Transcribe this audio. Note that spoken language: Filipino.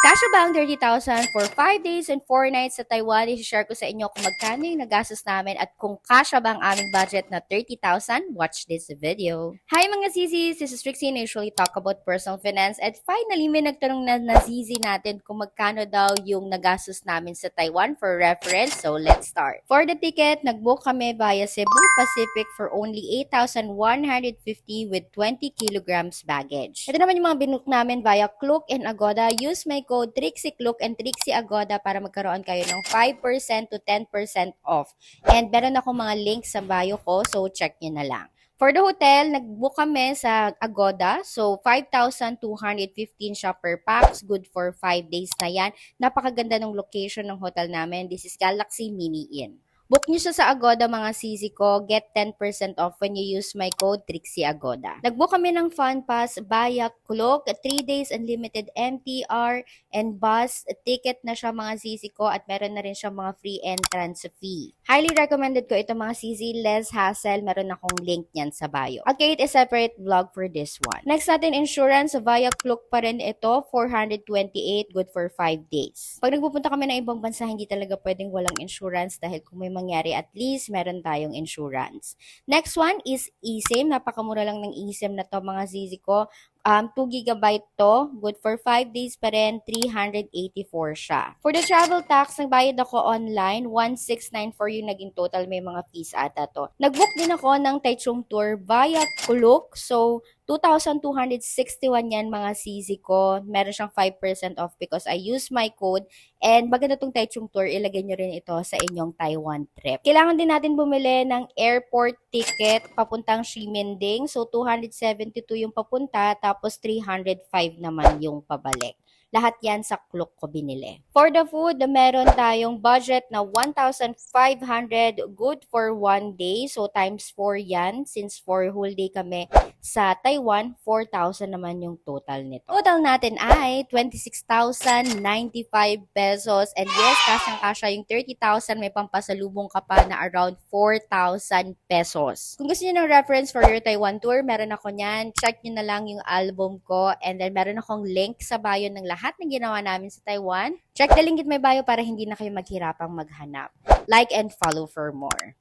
Kasya ba ang 30,000 for 5 days and 4 nights sa Taiwan? I-share ko sa inyo kung magkano yung nagastos namin at kung kasya ba ang aming budget na 30,000. Watch this video. Hi mga sisis! This is Trixie and I usually talk about personal finance and finally may nagtanong na sisi natin kung magkano daw yung nagastos namin sa Taiwan for reference. So let's start. For the ticket, nag-book kami via Cebu Pacific for only 8,150 with 20 kilograms baggage. Ito naman yung mga binook namin via Klook and Agoda. Use my code TRIXIECLOOK and TRIXIEAGODA para magkaroon kayo ng 5% to 10% off. And meron akong mga links sa bio ko, so check nyo na lang. For the hotel, nag-book kami sa Agoda. So, 5,215 siya per pax. Good for 5 days na yan. Napakaganda ng location ng hotel namin. This is Galaxy Mini Inn. Book nyo siya sa Agoda mga sisi ko. Get 10% off when you use my code TRIXIEAGODA. Nag-book kami ng Fun Pass via Klook. 3 days unlimited MTR and bus. Ticket na siya mga sisi ko at meron na rin siya mga free entrance fee. Highly recommended ko ito mga sisi. Less hassle. Meron akong link niyan sa bio. I'll create a separate vlog for this one. Next natin, insurance via Klook pa rin ito. 428. Good for 5 days. Pag nagpupunta kami ng ibang bansa, hindi talaga pwedeng walang insurance dahil kung may mangyari, at least meron tayong insurance. Next one is eSIM. Napakamura lang ng eSIM na to mga zizi ko. 2 GB to. Good for 5 days pa rin. 384 siya. For the travel tax, nagbayad ako online. 1,694 yung naging total. May mga fees ata to. Nag-book din ako ng Taichung tour via Klook. So, 2,261 yan mga sisi ko. Meron siyang 5% off because I use my code. And maganda tong Taichung tour, ilagay nyo rin ito sa inyong Taiwan trip. Kailangan din natin bumili ng airport ticket papuntang Ximending. So, 272 yung papunta, tapos 305 naman yung pabalik. Lahat yan sa Klook ko binili. For the food, meron tayong budget na 1,500 good for 1 day. So, times 4 yan. Since 4 whole day kami sa Taiwan, 4,000 naman yung total nito. Total natin ay 26,095 pesos. And yes, kasang-kasya yung 30,000. May pampasalubong ka pa na around 4,000 pesos. Kung gusto niyo ng reference for your Taiwan tour, meron ako niyan. Check niyo na lang yung album ko. And then, meron akong link sa bio ng lahat na ginawa namin sa Taiwan. Check the link in my bio para hindi na kayo maghirapang maghanap. Like and follow for more.